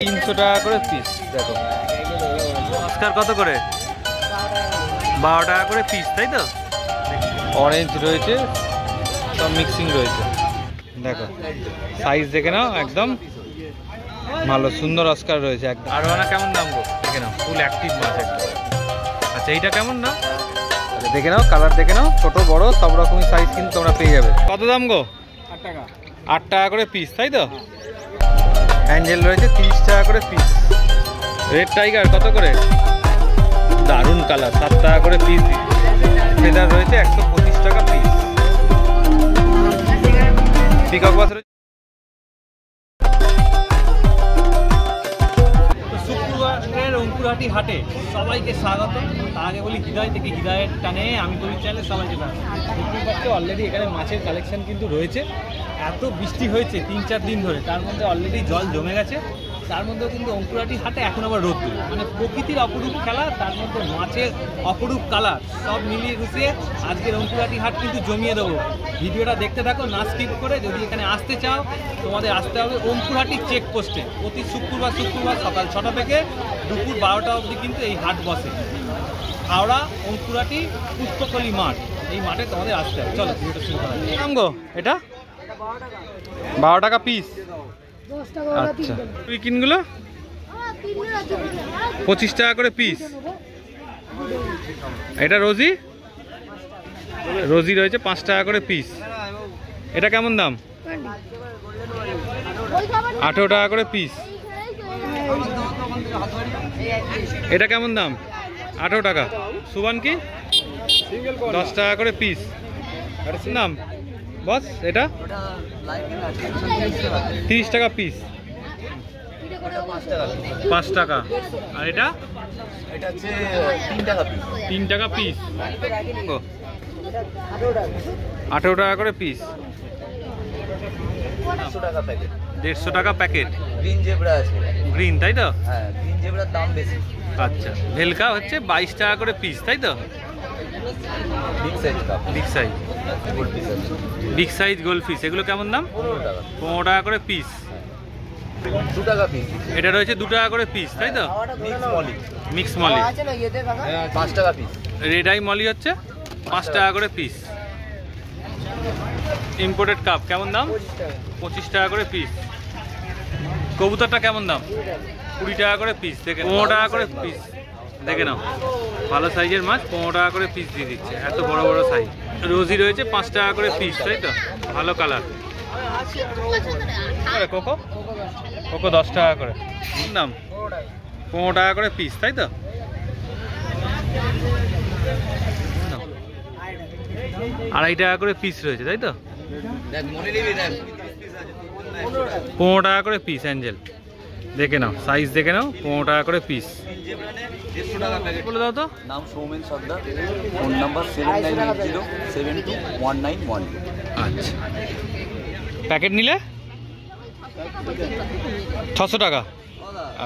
300 টাকা করে পিস। দেখো অস্কার কত করে? 12 টাকা করে পিস, তাই তো? অরেঞ্জ রয়েছে, সব মিক্সিং রয়েছে। দেখো সাইজ দেখে নাও, একদম ভালো সুন্দর অস্কার রয়েছে একদম। আরোয়ানা কেমন দাম গো? দেখে নাও, ফুল অ্যাক্টিভ মাছ একদম। আচ্ছা এইটা কেমন দাম? দেখে নাও, কালার দেখে নাও, ছোট বড় সব রকমের সাইজ কিন্তু তোমরা পেয়ে যাবে। কত দাম গো? 8 টাকা। 8 টাকা করে পিস, তাই তো? অ্যাঞ্জেল রয়েছে 30 টাকা করে পিস। রেড টাইগার কত করে? দারুণ কালার, 7 টাকা করে পিস। ফেদার রয়েছে 125 টাকা পিস। পিকক বাস রয়েছে। শুক্রবারের অঙ্কুরহাটি হাটে সবাইকে স্বাগত। তার আগে বলি হৃদয় থেকে, হৃদয়ের টানে আমি বলি চ্যানেলে সবাইকে দেখতে পাচ্ছি অলরেডি এখানে মাছের কালেকশন কিন্তু রয়েছে। এত বৃষ্টি হয়েছে 3-4 দিন ধরে, তার মধ্যে অলরেডি জল জমে গেছে। তার মধ্যেও কিন্তু অঙ্কুরহাটি হাটে এখন আবার রোদ্দুর, মানে প্রকৃতির অপরূপ খেলা, তার মধ্যে মাছের অপরূপ কালার, সব মিলিয়ে গুছিয়ে আজকের অঙ্কুরহাটি হাট কিন্তু জমিয়ে দেবো। ভিডিওটা দেখতে থাকো না স্কিপ করে। যদি এখানে আসতে চাও তোমাদের আসতে হবে অঙ্কুরহাটি চেকপোস্টে। প্রতি শুক্রবার সকাল 6টা থেকে দুপুর 12টা অবধি কিন্তু এই হাট বসে। হাওড়া অঙ্কুরহাটি পুষ্পকলি মাঠ, এই মাঠে তোমাদের আসতে হবে। চলো ভিডিওটা শুরু করা যাক। নাম গো এটা? 12 টাকা পিস। আচ্ছা তুই কিনগুলো 25 টাকা করে পিস। এটা রোজি, রোজি রয়েছে 5 টাকা করে পিস। এটা কেমন দাম? 18 টাকা করে পিস। এটা কেমন দাম? 18 টাকা। সুবান কি? 10 টাকা করে পিস। নাম বস? এটা 30 টাকা পিস। 5 টাকা। আর এটা 3 টাকা পিস। 18 টাকা করে পিস। 150 টাকা প্যাকেট। গ্রিন জেব্রা আছে। গ্রিন, তাই তো? হ্যাঁ, গ্রিন জেব্রার দাম বেশি। আচ্ছা ভেলকা হচ্ছে 22 টাকা করে পিস, তাই তো? Big size cup, big size gold piece আছে। বিগ সাইজ গোল্ড ফিশ, এগুলো কেমন দাম? 15 টাকা। 15 টাকা করে পিস। 2 টাকা পিস। এটা রয়েছে 2 টাকা করে পিস, তাই তো? মিক্স মলি মিক্স মলি 5 টাকা পিস। রেড আই মলি হচ্ছে 5 টাকা করে পিস। ইম্পোর্টেড কাপ কেমন দাম? 25 টাকা করে পিস। কবুতরটা কেমন দাম? 20 টাকা করে পিস। দেখে 15 টাকা করে পিস। দেখে নাও, ভালো সাইজের মাছ 15 টাকা করে পিস দিয়ে দিচ্ছে, এত বড় বড় সাইজ। রোজি রয়েছে 5 টাকা করে পিস, তাই তো? ভালো কালার। কোকো কোকো 10 টাকা করে দাম। 15 টাকা করে পিস, তাই তো? 2.5 টাকা করে পিস রয়েছে, তাই তো? 15 টাকা করে পিস অ্যাঞ্জেল। দেখে নাও সাইজ দেখে নাও, 15 টাকা করে পিস। 150 টাকা প্যাকেট। বলে দাও তো। নাম সৌমেন সর্দার, ফোন নাম্বার 7980721912। আচ্ছা প্যাকেট নিলে 600 টাকা।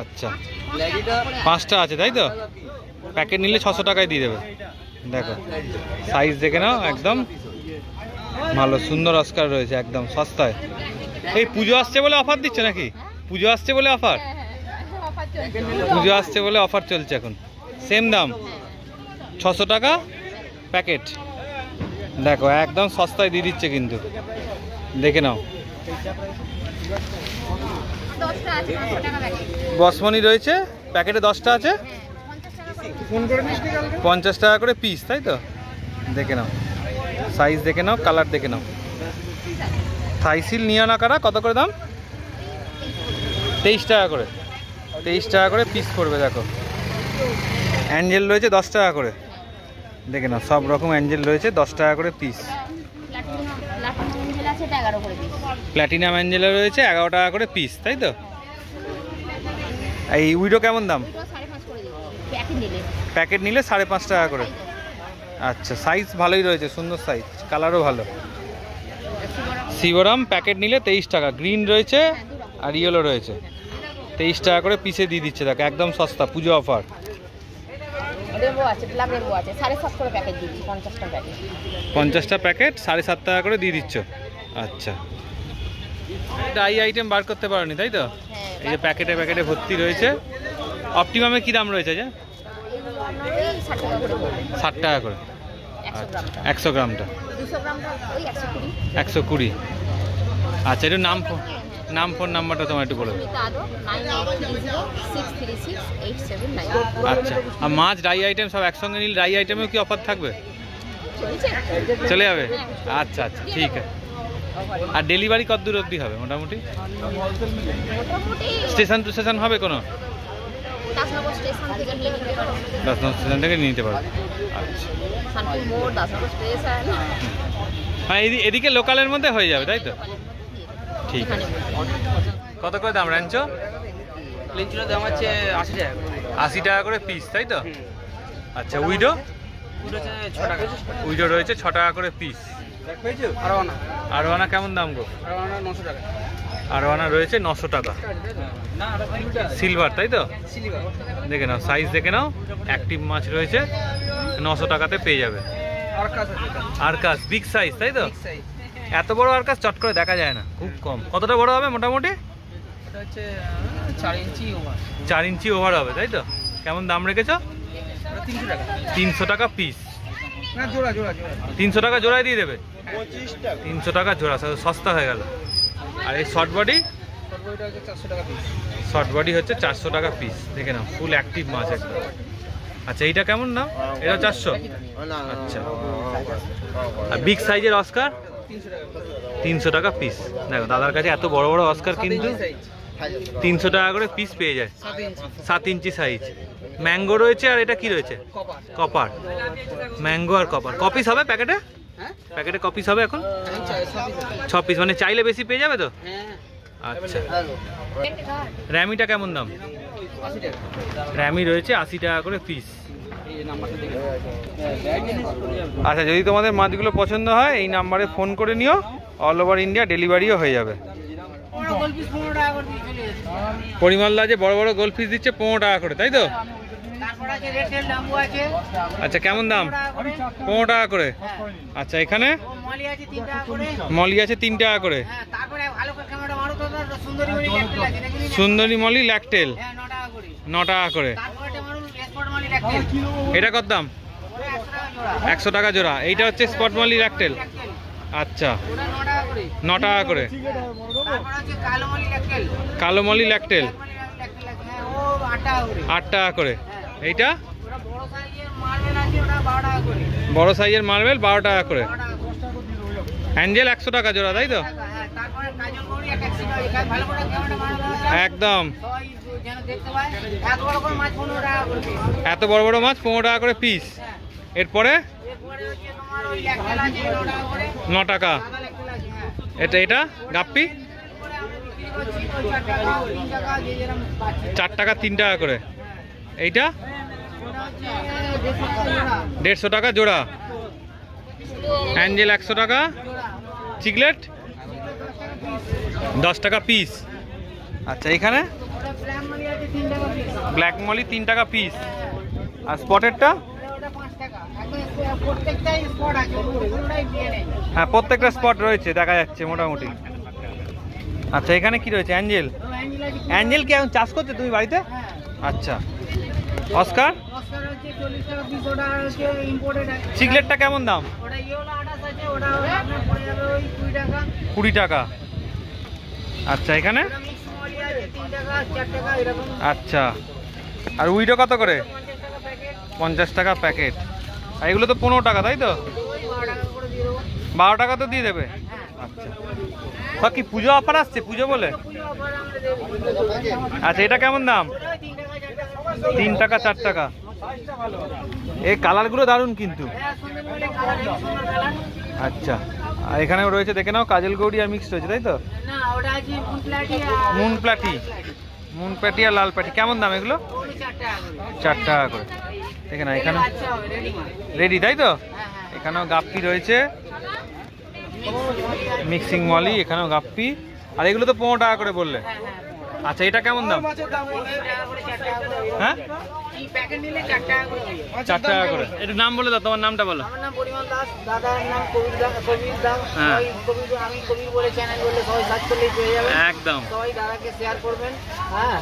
আচ্ছা 5টা আছে, তাই তো? প্যাকেট নিলে 600 টাকায় দিয়ে দেবে। দেখো সাইজ দেখে নাও, একদম ভালো সুন্দর অস্কার রয়েছে, একদম সস্তায়। এই পুজো আসছে বলে অফার দিচ্ছে নাকি? পুজো আসছে বলে অফার? পুজো আসছে বলে অফার চলছে এখন। সেম দাম 600 টাকা প্যাকেট। দেখো একদম সস্তায় দিয়ে দিচ্ছে কিন্তু, দেখে নাও। বসমনি রয়েছে প্যাকেটে 10টা আছে, 50 টাকা করে পিস, তাই তো? দেখে নাও সাইজ দেখে নাও, কালার দেখে নাও। থাইসিল নিয়ে না কারা কত করে দাম? 23 টাকা করে। 23 টাকা করে পিস পড়বে। দেখো অ্যাঞ্জেল রয়েছে 10 টাকা করে। দেখে নাও সব রকম অ্যাঞ্জেল রয়েছে 10 টাকা করে পিস। প্ল্যাটিনাম অ্যাঞ্জেল রয়েছে 11 টাকা করে পিস, তাই তো? এই উইডো কেমন দাম? প্যাকেট নিলে 5.5 টাকা করে। আচ্ছা সাইজ ভালোই রয়েছে, সুন্দর সাইজ, কালারও ভালো। শিবরাম প্যাকেট নিলে 23 টাকা। গ্রিন রয়েছে আর ইয়েলো রয়েছে, 23 টাকা করে পিসে দিয়ে দিচ্ছে। দেখো একদম সস্তা, পুজো অফার। 50টা প্যাকেট 7.5 টাকা করে দিয়ে দিচ্ছ। আচ্ছা ডাই আইটেম বার করতে পারোনি, তাই তো? হ্যাঁ এই যে প্যাকেটে প্যাকেটে ভর্তি রয়েছে। অপটিমামে কি দাম রয়েছে যে? 60 টাকা করে 100 গ্রামটা। 120। আচ্ছা, একটু নাম ফোন নাম্বারটা তোমার একটু বলে। আচ্ছা, আর মাছ ড্রাই আইটেম সব একসঙ্গে নিলে ড্রাই আইটেমেও কি অফার থাকবে? চলে যাবে? আচ্ছা আচ্ছা, ঠিক আছে। আর ডেলিভারি কত দূর অবধি হবে মোটামুটি? স্টেশন টু স্টেশন হবে কোনো? 10 নম্বর স্টেশন থেকে নিয়ে নিতে পারো। 10 নম্বর স্টেশন থেকে নিতে পারবে। আচ্ছা, শান্তিপুর মোড় 10 নম্বর স্টেশন। হ্যাঁ, এদিকে লোকালের মধ্যে হয়ে যাবে, তাই তো? ঠিক আছে। কত করে দাম র্যাঞ্চো? লিঞ্চুর দাম আছে 80 টাকা। 80 টাকা করে পিস, তাই তো? আচ্ছা, উইডো? উইডো রয়েছে 6 টাকা করে পিস। আরোয়ানা কেমন দাম গো? 900 টাকা। আরোয়ানা রয়েছে 900 টাকা। সিলভার, তাই তো? দেখে নাও, সাইজ দেখে নাও। অ্যাক্টিভ মাছ রয়েছে, 900 টাকাতে পেয়ে যাবে। আরকাস বিগ সাইজ, তাই তো? এত বড় আরকাস চট করে দেখা যায় না, খুব কম। কতটা বড় হবে মোটামুটি? 4 ইঞ্চি ওভার হবে, তাই তো? কেমন দাম রেখেছো? 300 টাকা পিস। 300 টাকা জোড়ায় দিয়ে দেবে? 300 টাকা জোড়া, সস্তা হয়ে গেল। আর এই শর্ট বডি? শর্ট বডি হচ্ছে 400 টাকা পিস। দেখে নাও, ফুল অ্যাক্টিভ মাছ একদম। আচ্ছা, এইটা কেমন দাম? এটা 400? আচ্ছা। আর বিগ সাইজের অস্কার? 300 টাকা পিস। দেখো, দাদার কাছে এত বড় বড় অস্কার কিন্তু 300 টাকা করে পিস পেয়ে যায়। 7 ইঞ্চি সাইজ। ম্যাঙ্গো রয়েছে, আর এটা কি রয়েছে? কপার। ম্যাঙ্গো আর কপার। কপিস হবে প্যাকেটে? প্যাকেটে কপিস হবে এখন? 6 পিস, মানে চাইলে বেশি পেয়ে যাবে তো? আচ্ছা। র্যামিটা কেমন দাম? র্যামি রয়েছে 80 টাকা করে পিস। আচ্ছা, যদি তোমাদের মাছগুলো পছন্দ হয় এই নাম্বারে ফোন করে নিও। অল ওভার ইন্ডিয়া ডেলিভারিও হয়ে যাবে। পরিমলদা যে বড় বড় গোল্ড ফিশ দিচ্ছে 15 টাকা করে, তাই তো? আচ্ছা, কেমন দাম? 15 টাকা করে। আচ্ছা, এখানে মলি আছে 3 টাকা করে। সুন্দরী মলি ল্যাকটেল 9 টাকা করে। এটা কত দাম? 100 টাকা জোড়া। এইটা হচ্ছে স্পট মলি ল্যাকটেল। আচ্ছা, 9 টাকা করে। কালো মলি ল্যাকটেল 8 টাকা করে। এইটা বড় সাইজের মার্বেল 12 টাকা করে। অ্যাঞ্জেল 100 টাকা জোড়া, তাই তো? একদম। এত বড় বড় মাছ 15 টাকা করে পিস। এরপরে 9 টাকা। এটা গাপ্পি 4 টাকা 3 টাকা করে। এইটা 150 টাকা জোড়া। অ্যাঞ্জেল 100 টাকা। চিকলেট 10 টাকা পিস। আচ্ছা, এখানে ব্ল্যাক মলি 3 টাকা পিস। আর স্পটেরটা? হ্যাঁ, প্রত্যেকটা স্পট রয়েছে, দেখা যাচ্ছে মোটামুটি। আচ্ছা, এখানে কি রয়েছে? অ্যাঞ্জেল। অ্যাঞ্জেল কি এখন চাষ করছো তুমি বাড়িতে? আচ্ছা। অস্কার? চিকলেটটা কেমন দাম? 20 টাকা। আচ্ছা, এখানে? আচ্ছা। আর উইডো কত করে? 50 টাকা প্যাকেট। আর এগুলো তো 15 টাকা, তাই তো? 12 টাকা তো দিয়ে দেবে। আচ্ছা, বাকি পুজো অফার আসছে, পুজো বলে। আচ্ছা, এটা কেমন দাম? 3 টাকা 4 টাকা। এই কালারগুলো দারুণ কিন্তু। আচ্ছা, আর এখানেও রয়েছে, দেখে নাও, কাজল গৌড়ি আর মিক্স রয়েছে, তাই তো? মুন প্লাটি। মুন প্যাটি আর লাল প্যাটি। কেমন দাম এগুলো? 4 টাকা করে। দেখে না, এখানে রেডি, তাই তো? এখানেও গাপ্পি রয়েছে, মিক্সিং মলি। এখানেও গাপ্পি। আর এগুলো তো 15 টাকা করে বললে। আচ্ছা, এটা কেমন দাম? হ্যাঁ, 4 টাকা করে। একটু নাম বলে দাও, তোমার নামটা বলো। আমার নাম পরিমল দাস, দাদার নাম কবির দাস। হ্যাঁ। আমি কবির বলে চ্যানেল বলে সবাই সার্চ করলেই পেয়ে যাবেন। একদম। সবাই দাদাকে শেয়ার করবেন। হ্যাঁ,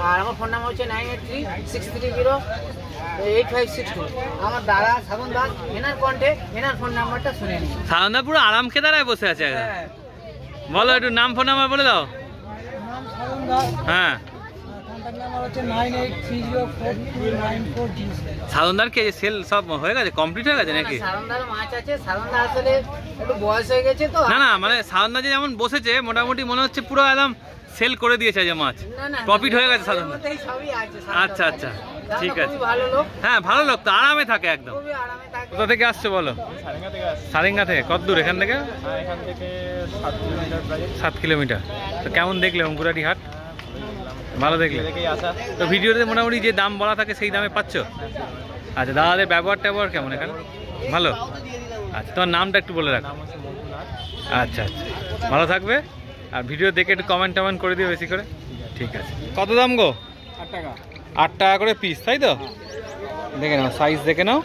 আর আমার ফোন নাম্বার হচ্ছে 9836308562। আমার দাদা সাধন দাস, এনার কণ্ঠে এনার ফোন নাম্বারটা শুনে নিন। সাধনা পুরো আরাম খেদারায় বসে আছে একদম। বলো একটু নাম, ফোন নাম্বার বলে দাও। নাম সাধন দাস, হ্যাঁ, কন্ট্যাক্ট নাম্বার হচ্ছে 9830429407। সাধনদার কি সেল সব হয়ে গেছে, কমপ্লিট হয়ে গেছে নাকি? সাধনদার মাছ আছে, সাধনদা আসলে একটু বয়স হয়ে গেছে তো। না না, মানে সাধনদা যে যেমন বসেছে মোটামুটি মনে হচ্ছে পুরো একদম সেল করে দিয়েছে যে মাছ, প্রফিট হয়ে গেছে সাধনদা। সবই আছে। আচ্ছা আচ্ছা, ঠিক আছে। ভালো লোক, হ্যাঁ, ভালো লোক তো, আরামে থাকে একদম। খুবই আরামে থাকে। কোথা থেকে আসছো বলো? সারেঙ্গা থেকে। কত দূর এখান থেকে? এখান থেকে 7 কিলোমিটার প্রায়। 7 কিলোমিটার। তো কেমন দেখলে অঙ্কুরাটি হাট? ভালো দেখলে? থেকেই আসা। তো ভিডিওতে মোটামুটি যে দাম বলা থাকে সেই দামে পাচ্ছ? আচ্ছা, দাদাদের ব্যবহার ট্যাবহার কেমন এখানে? ভালো। আচ্ছা, তোমার নামটা একটু বলে রাখো। আচ্ছা আচ্ছা, ভালো থাকবে। আর ভিডিও দেখে একটু কমেন্ট টমেন্ট করে দিও বেশি করে। ঠিক আছে। কত দাম গো? 8 টাকা। 8 টাকা করে পিস, তাই তো? দেখে নাও, সাইজ দেখে নাও।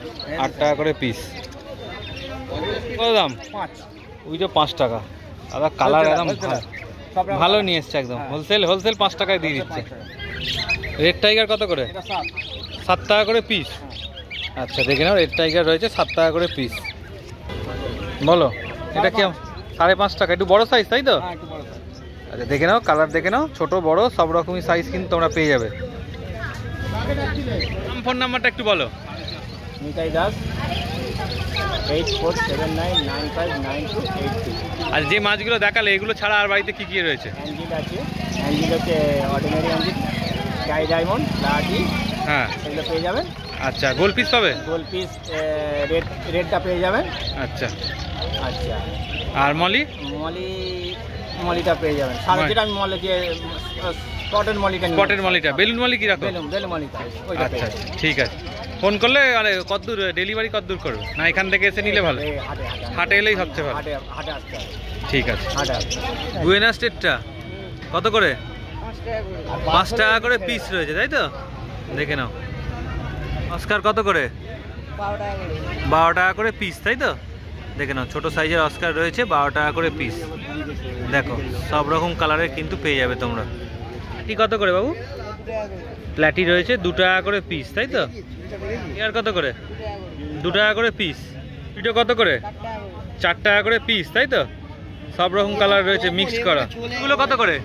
8 টাকা করে পিস। কত দাম? 5। ওই যে 5 টাকা। দাদা কালার একদম ভালো নিয়ে এসছে একদম। হোলসেল 5 টাকায় দিয়ে দিচ্ছে। রেড টাইগার কত করে? এটা 7। 7 টাকা করে পিস। আচ্ছা, দেখে নাও, রেড টাইগার রয়েছে 7 টাকা করে পিস। বলো এটা কি? 5.5 টাকা। একটু বড় সাইজ, তাই তো? হ্যাঁ, একটু বড় সাইজ। আচ্ছা, দেখে নাও, কালার দেখে নাও, ছোট বড় সব রকমই সাইজ কিন্তু তোমরা পেয়ে যাবে। ফোন নাম্বারটা একটু বলো। নিতাই দাস, 8479959282। আর যে মাছগুলো দেখালে এগুলো ছাড়া আর বাড়িতে কি কি রয়েছে? অ্যাঞ্জিল আছে। অ্যাঞ্জিল হচ্ছে অর্ডিনারি অ্যাঞ্জিল, স্কাই ডায়মন্ড, লাটি, হ্যাঁ। এগুলো পেয়ে যাবেন। আচ্ছা, গোল পিস পাবে? গোল পিস রেডটা পেয়ে যাবেন। আচ্ছা। আচ্ছা, আর মলি? মলিটা পেয়ে যাবেন। সাড়ে যেটা আমি মলে যে স্পটের মলিটা নিয়ে। স্পটের মলিটা। বেলুন মলি কি রাখো? বেলুন মলিটা ওইটা আচ্ছা পেয়ে আচ্ছা, যাবেন। ঠিক আছে। ফোন করলে আরে কত দূর ডেলিভারি কত দূর করবে? না এখান থেকে এসে নিলে ভালো? হাটে এলেই সবচেয়ে ভালো। হাটে আসতে হবে। ঠিক আছে। হাটে আসতে হবে। বুয়েনা স্টেটটা কত করে? 5 টাকা করে পিস রয়েছে, তাই তো? দেখে নাও। অস্কার কত করে? 12 টাকা করে পিস, তাই তো? দেখে নাও, ছোট সাইজের অস্কার রয়েছে 12 টাকা করে পিস। দেখো, সব রকম কালারের কিন্তু পেয়ে যাবে তোমরা। কি কত করে বাবু? প্ল্যাটি রয়েছে 2 টাকা করে পিস, তাই তো? এর কত করে? 2 টাকা করে পিস। এটা কত করে? 4 টাকা করে পিস, তাই তো? সব রকম কালার রয়েছে মিক্সড করা। এগুলো কত করে?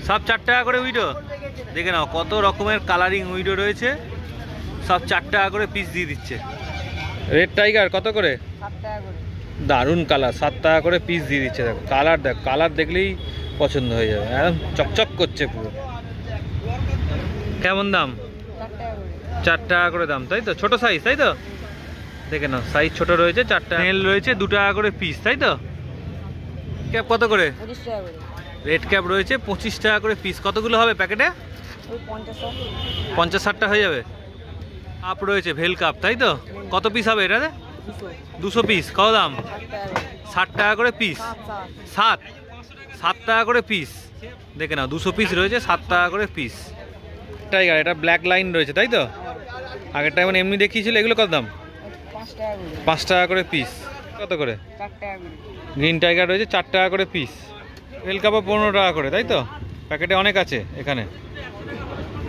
সব 4 টাকা করে উইডো। দেখে নাও, কত রকমের কালারিং উইডো রয়েছে, সব 4 টাকা করে পিস দিয়ে দিচ্ছে। রেড টাইগার কত করে? দারুণ কালার, 7 টাকা করে পিস দিয়ে দিচ্ছে। দেখো কালার, দেখো কালার দেখলেই পছন্দ হয়ে যাবে, একদম চকচক করছে পুরো। কেমন দাম? 4 টাকা করে দাম, তাই তো? ছোট সাইজ, তাই তো? দেখে নাও, সাইজ ছোট রয়েছে 4 টাকা। নেল রয়েছে 2 টাকা করে পিস, তাই তো? ক্যাপ কত করে? রেড ক্যাপ রয়েছে 25 টাকা করে পিস। কতগুলো হবে প্যাকেটে? 50-60টা হয়ে যাবে। কাপ রয়েছে ভেল কাপ, তাই তো? কত পিস হবে এটাতে? 200 পিস। কত দাম? 60 টাকা করে পিস। 7 টাকা করে পিস। দেখে নাও, 200 পিস রয়েছে 7 টাকা করে পিস। টাইগার, এটা ব্ল্যাক লাইন রয়েছে, তাই তো? আগেরটা যেমন এমনি দেখিয়েছিল। এগুলো কত দাম? 5 টাকা করে পিস। কত করে? গ্রিন টাইগার রয়েছে 4 টাকা করে পিস। ভেল কাপও 15 টাকা করে, তাই তো? প্যাকেটে অনেক আছে এখানে।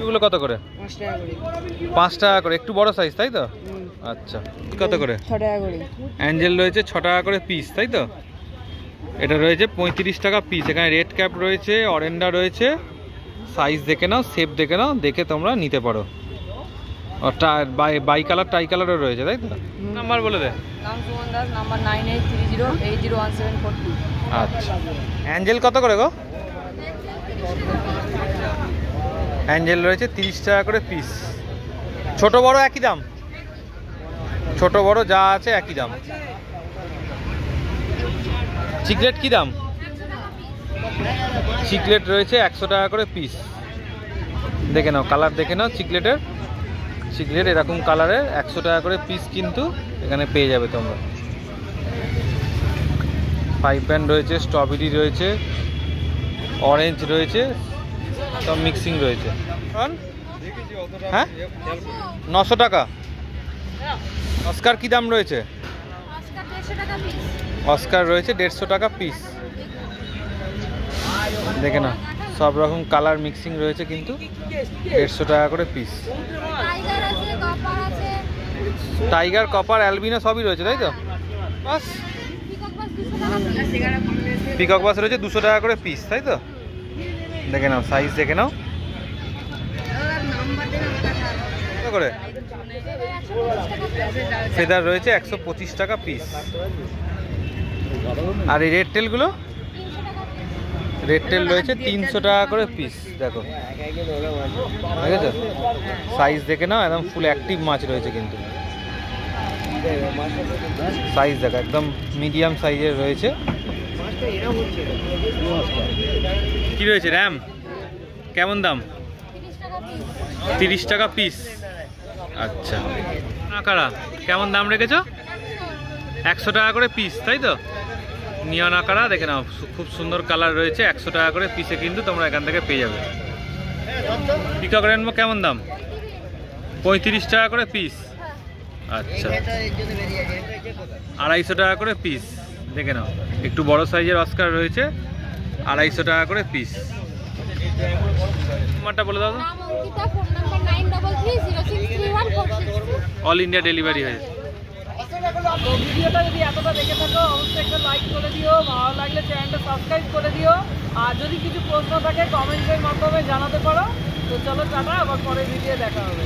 এগুলো কত করে? 5 টাকা করে। একটু বড় সাইজ, তাই তো? আচ্ছা, কত করে? 6 টাকা করে। অ্যাঞ্জেল রয়েছে 6 টাকা করে পিস, তাই তো? এটা রয়েছে 35 টাকা পিস। এখানে রেড ক্যাপ রয়েছে, অরেন্ডা রয়েছে। সাইজ দেখে নাও, শেপ দেখে নাও, দেখে তোমরা নিতে পারো। আর বাই কালার, টাই কালারও রয়েছে, তাই তো? নাম্বার বলে দে। নাম সুমন দাস, নাম্বার 9830801742। আচ্ছা, অ্যাঞ্জেল কত করে গো? অ্যাঞ্জেল রয়েছে 30 টাকা করে পিস। ছোট বড় একই দাম? ছোট বড় যা আছে একই দাম। চিকলেট কি দাম? চিকলেট রয়েছে 100 টাকা করে পিস। দেখে নাও, কালার দেখে নাও চিকলেটের। চিকলেট এরকম কালারের 100 টাকা করে পিস কিন্তু এখানে পেয়ে যাবে তোমরা। 5 ব্যান্ড রয়েছে, স্ট্রবেরি রয়েছে, অরেঞ্জ রয়েছে, সব মিক্সিং রয়েছে। হ্যাঁ 900 টাকা। অস্কার কি দাম রয়েছে? অস্কার রয়েছে 150 টাকা পিস। দেখে না সব রকম কালার মিক্সিং রয়েছে কিন্তু 150 টাকা করে পিস। টাইগার, কপার, অ্যালবিনো সবই রয়েছে তাই তো? বাস পিকক বাস রয়েছে 200 টাকা করে পিস তাই তো? দেখে নাও সাইজ দেখে নাও কত করে। ফেদার রয়েছে 125 টাকা পিস। আর এই রেড টেলগুলো, রেড টেল রয়েছে 300 টাকা করে পিস। দেখো ঠিক আছে, সাইজ দেখে নাও, একদম ফুল অ্যাক্টিভ মাছ রয়েছে কিন্তু। সাইজ দেখো একদম মিডিয়াম সাইজের রয়েছে। কি রয়েছে র্যাম কেমন দাম? 30 টাকা পিস। আচ্ছা আকারা কেমন দাম রেখেছো? 100 টাকা করে পিস তাই তো? নিয়ন আকারা দেখে নাও খুব সুন্দর কালার রয়েছে, 100 টাকা করে পিসে কিন্তু তোমরা এখান থেকে পেয়ে যাবে। পিকক রেনবো কেমন দাম? 35 টাকা করে পিস। আচ্ছা 250 টাকা করে পিস। দেখে নাও একটু বড় সাইজের অস্কার রয়েছে, 250 টাকা করে পিস। নাম্বারটা বলে দাও। অল ইন্ডিয়া ডেলিভারি হয়েছে। ভিডিওটা যদি এতটা দেখে থাকো অবশ্যই একটা লাইক করে দিও, ভালো লাগলে চ্যানেলটা সাবস্ক্রাইব করে দিও, আর যদি কিছু প্রশ্ন থাকে কমেন্টের মাধ্যমে জানাতে পারো। তো চলো টাটা, আবার পরে ভিডিও দেখা হবে।